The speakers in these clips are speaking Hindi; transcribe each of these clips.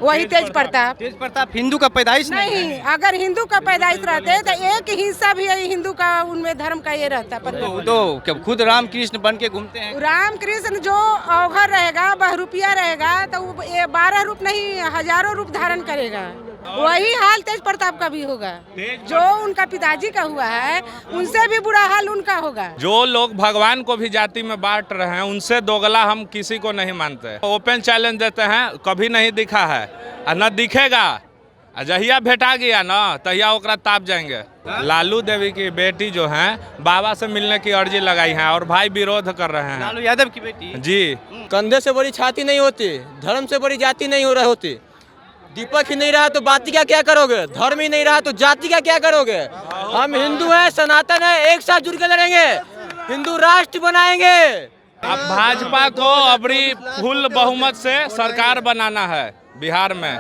वही तेज प्रताप। तेज प्रताप हिंदू का पैदाइश नहीं, अगर हिंदू का पैदाइश रहते तो एक हिस्सा भी हिंदू का उनमें धर्म का ये रहता। पर तो क्या खुद राम कृष्ण बन के घूमते हैं? राम कृष्ण जो अवघर रहेगा, बहुरूपिया रहेगा, तो वो 12 रूप नहीं हजारों रूप धारण करेगा। वही हाल तेज प्रताप का भी होगा। जो उनका पिताजी का हुआ है उनसे भी बुरा हाल उनका होगा। जो लोग भगवान को भी जाति में बांट रहे हैं उनसे दोगला हम किसी को नहीं मानते। ओपन चैलेंज देते हैं, कभी नहीं दिखा है और न दिखेगा। जहिया भेटा गया ना तहिया ओकरा ताप जाएंगे। लालू देवी की बेटी जो है बाबा से मिलने की अर्जी लगाई है और भाई विरोध कर रहे हैं। लालू यादव की बेटी जी। कंधे से बड़ी छाती नहीं होती, धर्म से बड़ी जाति नहीं हो रही होती। दीपक ही नहीं रहा तो बाती का क्या करोगे, धर्म ही नहीं रहा तो जाति का क्या करोगे। हम हिंदू हैं, सनातन है, एक साथ जुड़ के लड़ेंगे, हिंदू राष्ट्र बनाएंगे। अब भाजपा को अबरी फुल बहुमत से सरकार बनाना है बिहार में।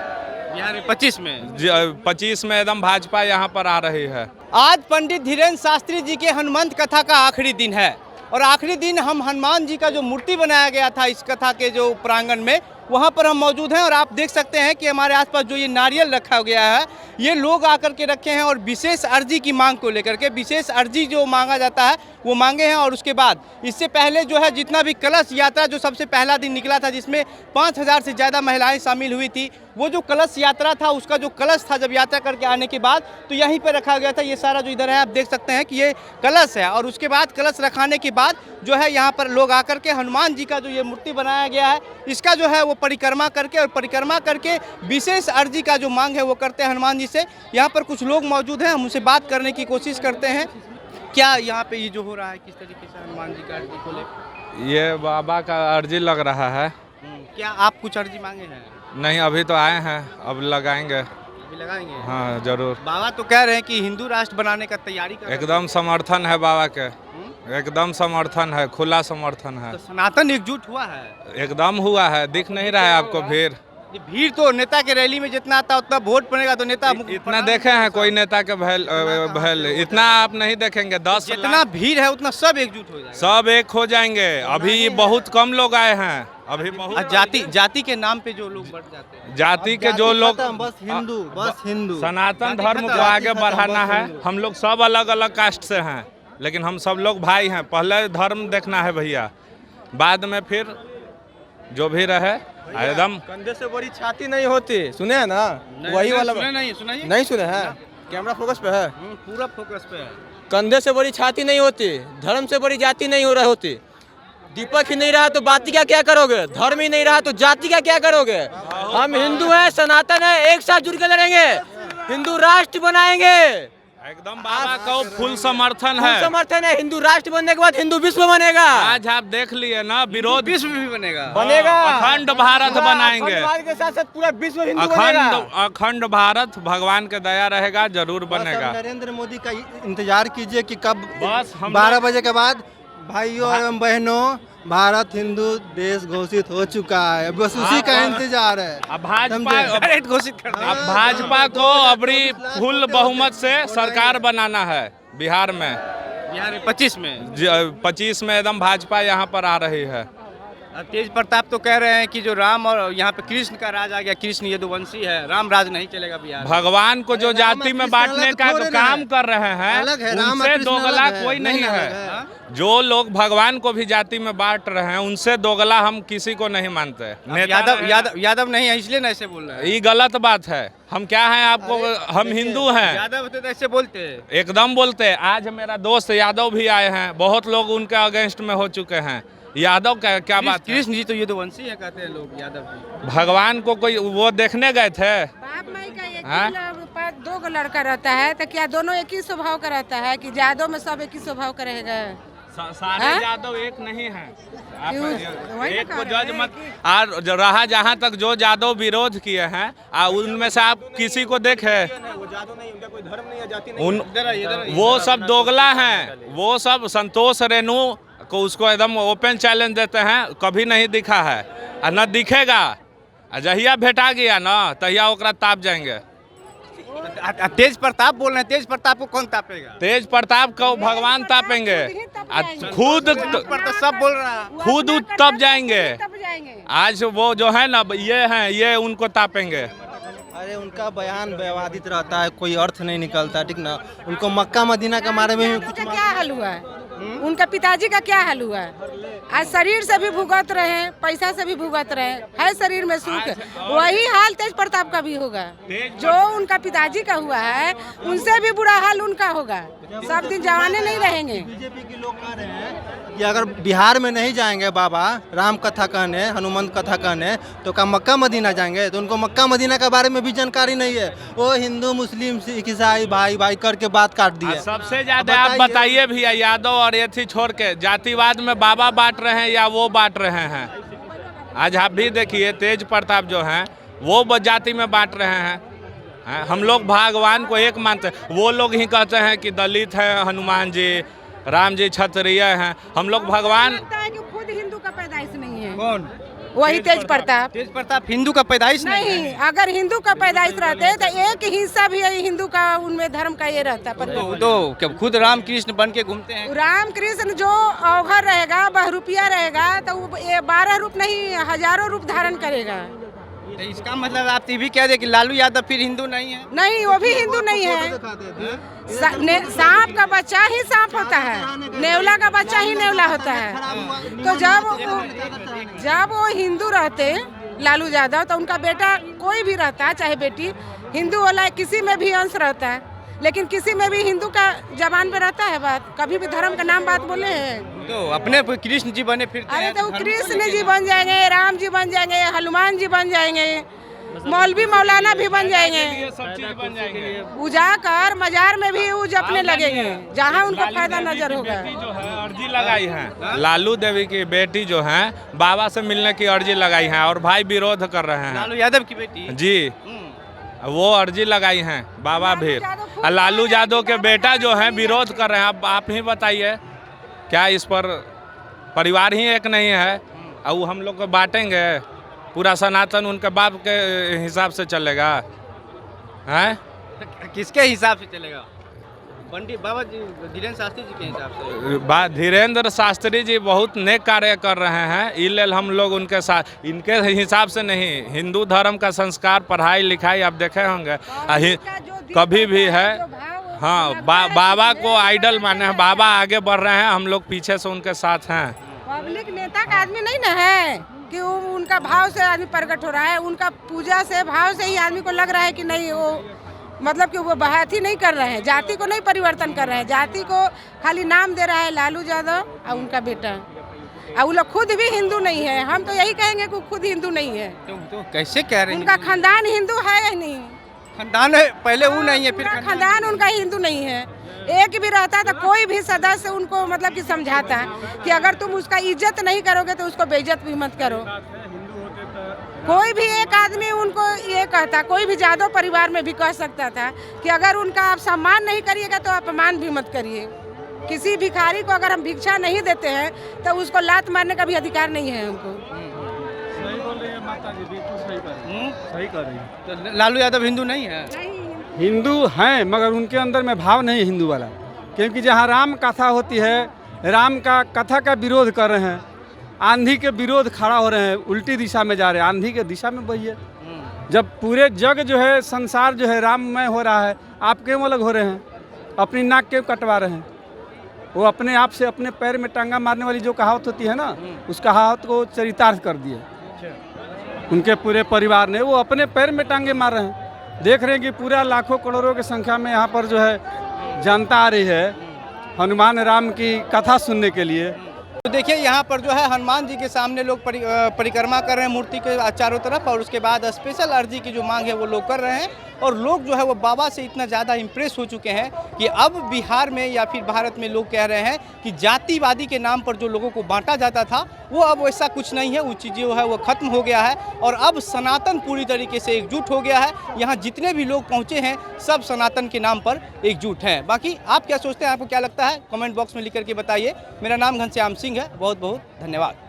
बिहार में 25 में 25 में एकदम भाजपा यहाँ पर आ रही है। आज पंडित धीरेन्द्र शास्त्री जी के हनुमंत कथा का आखिरी दिन है और आखिरी दिन हम हनुमान जी का जो मूर्ति बनाया गया था इस कथा के जो प्रांगण में वहाँ पर हम मौजूद हैं और आप देख सकते हैं कि हमारे आसपास जो ये नारियल रखा गया है ये लोग आकर के रखे हैं और विशेष अर्जी की मांग को लेकर के विशेष अर्जी जो मांगा जाता है वो मांगे हैं। और उसके बाद इससे पहले जो है जितना भी कलश यात्रा जो सबसे पहला दिन निकला था जिसमें 5000 से ज़्यादा महिलाएं शामिल हुई थी, वो जो कलश यात्रा था उसका जो कलश था जब यात्रा करके आने के बाद तो यहीं पर रखा गया था। ये सारा जो इधर है आप देख सकते हैं कि ये कलश है और उसके बाद कलश रखाने के बाद जो है यहाँ पर लोग आकर के हनुमान जी का जो ये मूर्ति बनाया गया है इसका जो है वो परिक्रमा करके और परिक्रमा करके विशेष अर्जी का जो मांग है वो करते हैं हनुमान जी से। यहाँ पर कुछ लोग मौजूद हैं, हम उनसे बात करने की कोशिश करते हैं। क्या यहाँ पे ये जो हो रहा है किस तरीके से हनुमान जी का अर्जी को ले? ये बाबा का अर्जी लग रहा है। क्या आप कुछ अर्जी मांगे हैं? नहीं, अभी तो आए हैं, अब लगाएंगे। अभी लगाएंगे? हाँ जरूर। बाबा तो कह रहे हैं कि हिंदू राष्ट्र बनाने का तैयारी कर रहे हैं। एकदम समर्थन है बाबा के, एकदम समर्थन है, खुला समर्थन है। तो सनातन एकजुट हुआ है? एकदम हुआ है, दिख नहीं रहा है आपको भीड़? ये भीड़ तो नेता के रैली में जितना आता उतना वोट पड़ेगा तो नेता इतना देखे हैं कोई नेता के भैल इतना आप नहीं देखेंगे। 10 जितना भीड़ है उतना सब एकजुट हो जाएगा, सब एक हो जाएंगे। अभी बहुत कम लोग आए हैं, अभी बहुत। जाति के नाम पे जो लोग बढ़ जाते हैं, जाति के जो लोग बस हिंदू सनातन धर्म को आगे बढ़ाना है। हम लोग सब अलग अलग कास्ट से हैं लेकिन हम सब लोग भाई हैं। पहले धर्म देखना है भैया, बाद में फिर जो भी रहे एकदम। कंधे से बड़ी छाती नहीं होती, सुने हैं ना? वही वाला नहीं सुने हैं? कैमरा फोकस पे है, पूरा फोकस पे है। कंधे से बड़ी छाती नहीं होती, धर्म से बड़ी जाति नहीं हो रही होती। दीपक ही नहीं रहा तो बाती का क्या करोगे, धर्म ही नहीं रहा तो जाति का क्या करोगे। हम हिंदू हैं, सनातन है, एक साथ जुड़ के लड़ेंगे, हिंदू राष्ट्र बनाएंगे। एकदम बाबा का फुल समर्थन है। समर्थन है। हिंदू राष्ट्र बनने के बाद हिंदू विश्व बनेगा। आज आप देख लिए ना, विरोध विश्व भी बनेगा। अखंड भारत बनाएंगे। के साथ साथ पूरा विश्व हिंदू बनेगा। अखंड भारत भगवान के दया रहेगा, जरूर बनेगा। नरेंद्र मोदी का इंतजार कीजिए कि कब बस 12 बजे के बाद भाइयों एवं बहनों भारत हिंदू देश घोषित हो चुका है, बस उसी का इंतजार है। अब भाजपा को अबरी फुल बहुमत से सरकार बनाना है बिहार में। बिहार में 25 में 25 में एकदम भाजपा यहाँ पर आ रही है। तेज प्रताप तो कह रहे हैं कि जो राम और यहाँ पे कृष्ण का राज आ गया, कृष्ण यदुवंशी है, राम राज नहीं चलेगा बिहार। भगवान को जो जाति में बांटने का जो काम कर रहे हैं उनसे दोगला कोई नहीं है। जो लोग भगवान को भी जाति में बांट रहे हैं उनसे दोगला हम किसी को नहीं मानते। यादव नहीं है इसलिए ना ऐसे बोल रहे हैं। ये गलत बात है। हम क्या हैं आपको, हम हिंदू हैं। यादव होते तो ऐसे बोलते हैं, एकदम बोलते। आज मेरा दोस्त यादव भी आए हैं, बहुत लोग उनके अगेंस्ट में हो चुके हैं। यादव का क्या बात? कृष्ण जी तो यदुवंशी है कहते हैं लोग, यादव जी। भगवान को कोई वो देखने गए थे? बाप माई का एक ही 2 लड़का रहता है तो क्या दोनों एक ही स्वभाव का रहता है कि यादव में सब एक ही स्वभाव का रहेगा? सारे यादव एक नहीं है। एक को जज मत। और रहा जहाँ तक जो यादव विरोध किए हैं उनमें से आप किसी को देखे? वो सब दोगला हैं। वो सब संतोष रेणु को उसको एकदम ओपन चैलेंज देते हैं, कभी नहीं दिखा है और न दिखेगा। जहिया भेटा गया ना तहिया ओकरा ताप जाएंगे। तेज प्रताप बोल रहे हैं, तेज प्रताप को कौन तापेगा? तेज प्रताप को भगवान तापेंगे, खुद पर तो सब बोल रहा है। खुद तब जाएंगे। तब जाएंगे। आज वो जो है ना ये हैं, ये उनको तापेंगे। अरे उनका बयान विवादित रहता है, कोई अर्थ नहीं निकलता, ठीक ना। उनको मक्का मदीना के बारे में भी कुछ उनका क्या हाल हुआ है? उनका पिताजी का क्या हाल हुआ है? आज शरीर से भी भुगत रहे हैं, पैसा से भी भुगत रहे हैं, है शरीर में सुख। वही हाल तेज प्रताप का भी होगा। जो उनका पिताजी का हुआ है उनसे भी बुरा हाल उनका होगा। सब दिन जवाने नहीं रहेंगे। बीजेपी के लोग कह रहे हैं कि अगर बिहार में नहीं जाएंगे बाबा राम कथा कहने, हनुमंत कथा कहने, तो क्या मक्का मदीना जाएंगे? तो उनको मक्का मदीना के बारे में भी जानकारी नहीं है। वो हिंदू मुस्लिम सिख ईसाई भाई भाई करके बात काट दी है। सबसे ज्यादा आप बताइए भैया, यादव और एथी छोड़ के जातिवाद में बाबा बांट रहे हैं या वो बांट रहे हैं? आज आप भी देखिए, तेज प्रताप जो हैं वो जाति में बांट रहे हैं। हम लोग भगवान को एक मानते हैं, वो लोग ही कहते हैं कि दलित हैं हनुमान जी, राम जी क्षत्रिय हैं। हम लोग भगवान लगता है कि खुद हिंदू का पैदाइश नहीं है। कौन? वही तेज प्रताप। तेज प्रताप हिंदू का पैदाइश नहीं, अगर हिंदू का पैदाइश रहते तो एक हिस्सा भी हिंदू का उनमें धर्म का ये रहता। पर तो खुद राम कृष्ण बन के घूमते हैं। राम कृष्ण जो अवघर रहेगा, बहरूपिया रहेगा, तो वो ये 12 रूप नहीं हजारों रूप धारण करेगा। तो इसका मतलब आप ये भी कह दे कि लालू यादव फिर हिंदू नहीं है? नहीं, वो भी हिंदू नहीं है। सांप का बच्चा ही सांप होता है, नेवला का बच्चा ही नेवला होता है। तो जब वो हिंदू रहते लालू यादव, तो उनका बेटा कोई भी रहता है चाहे बेटी, हिंदू वाला किसी में भी अंश रहता है, लेकिन किसी में भी हिंदू का जबान पे रहता है बात। कभी भी धर्म का नाम बात बोले हैं तो अपने कृष्ण जी बने फिरते अरे हैं। तो कृष्ण जी बन जाएंगे, राम जी बन जाएंगे, हनुमान जी बन जाएंगे, मौलवी मौलाना भी बन जाएंगे। सब चीज बन जाएंगे। पूजा कर मजार में भी वो जपने लगेंगे जहाँ उनका फायदा नजर होगा। बेटी जो है अर्जी लगाई है, लालू देवी की बेटी जो है बाबा से मिलने की अर्जी लगाई है और भाई विरोध कर रहे हैं। लालू यादव की बेटी जी, वो अर्जी लगाई हैं बाबा भी। लालू यादव के बेटा जो है विरोध कर रहे हैं। अब आप ही बताइए, क्या इस पर परिवार ही एक नहीं है? और वो हम लोग को बांटेंगे, पूरा सनातन उनके बाप के हिसाब से चलेगा? हैं? किसके हिसाब से चलेगा? पंडित बाबा जी धीरेन्द्र शास्त्री जी के हिसाब से। धीरेन्द्र शास्त्री जी बहुत नेक कार्य कर रहे हैं, इलेल हम लोग उनके साथ, इनके हिसाब से नहीं। हिंदू धर्म का संस्कार, पढ़ाई लिखाई आप देखे होंगे कभी भी है। हाँ, बाबा को आइडल माने हैं, बाबा आगे बढ़ रहे हैं, हम लोग पीछे से उनके साथ हैं। पब्लिक नेता का आदमी नहीं ना है कि वो उनका भाव से आदमी प्रकट हो रहा है। उनका पूजा से भाव से ही आदमी को लग रहा है कि नहीं, वो मतलब कि वो बात ही नहीं कर रहे हैं, जाति को नहीं परिवर्तन कर रहे हैं, जाति को खाली नाम दे रहा है लालू यादव और उनका बेटा। और वो लोग खुद भी हिंदू नहीं है। हम तो यही कहेंगे कि खुद हिंदू नहीं है। तो कैसे कह रहे हैं? उनका खानदान हिंदू है या नहीं? खानदान है, पहले वो नहीं है, फिर खानदान उनका हिंदू नहीं है। एक भी रहता तो कोई भी सदस्य उनको मतलब कि समझाता कि अगर तुम उसका इज्जत नहीं करोगे तो उसको बेइज्जत भी मत करो। कोई भी एक आदमी उनको ये कहता, कोई भी यादव परिवार में भी कह सकता था कि अगर उनका आप सम्मान नहीं करिएगा तो अपमान भी मत करिए। किसी भिखारी को अगर हम भिक्षा नहीं देते हैं तो उसको लात मारने का भी अधिकार नहीं है हमको। सही कर रही है। तो लालू यादव हिंदू नहीं है? हिंदू हैं मगर उनके अंदर में भाव नहीं हिंदू वाला, क्योंकि जहाँ राम कथा होती है, राम का कथा का विरोध कर रहे हैं, आंधी के विरोध खड़ा हो रहे हैं, उल्टी दिशा में जा रहे हैं, आंधी के दिशा में बहिए। जब पूरे जग जो है, संसार जो है राममय हो रहा है, आप क्यों अलग हो रहे हैं? अपनी नाक क्यों कटवा रहे हैं? वो अपने आप से अपने पैर में टांगा मारने वाली जो कहावत होती है ना, उस कहावत को चरितार्थ कर दिए उनके पूरे परिवार ने। वो अपने पैर में टांगे मार रहे हैं। देख रहे हैं कि पूरा लाखों करोड़ों की संख्या में यहाँ पर जो है जनता आ रही है हनुमान राम की कथा सुनने के लिए। तो देखिए यहाँ पर जो है हनुमान जी के सामने लोग परिक्रमा कर रहे हैं मूर्ति के चारों तरफ, और उसके बाद स्पेशल अर्जी की जो मांग है वो लोग कर रहे हैं। और लोग जो है वो बाबा से इतना ज़्यादा इम्प्रेस हो चुके हैं कि अब बिहार में या फिर भारत में लोग कह रहे हैं कि जातिवादी के नाम पर जो लोगों को बांटा जाता था वो अब वैसा कुछ नहीं है, वो चीज़ जो है वो ख़त्म हो गया है। और अब सनातन पूरी तरीके से एकजुट हो गया है। यहाँ जितने भी लोग पहुँचे हैं सब सनातन के नाम पर एकजुट हैं। बाकी आप क्या सोचते हैं, आपको क्या लगता है, कमेंट बॉक्स में लिख करके बताइए। मेरा नाम घनश्याम सिंह है। बहुत बहुत धन्यवाद।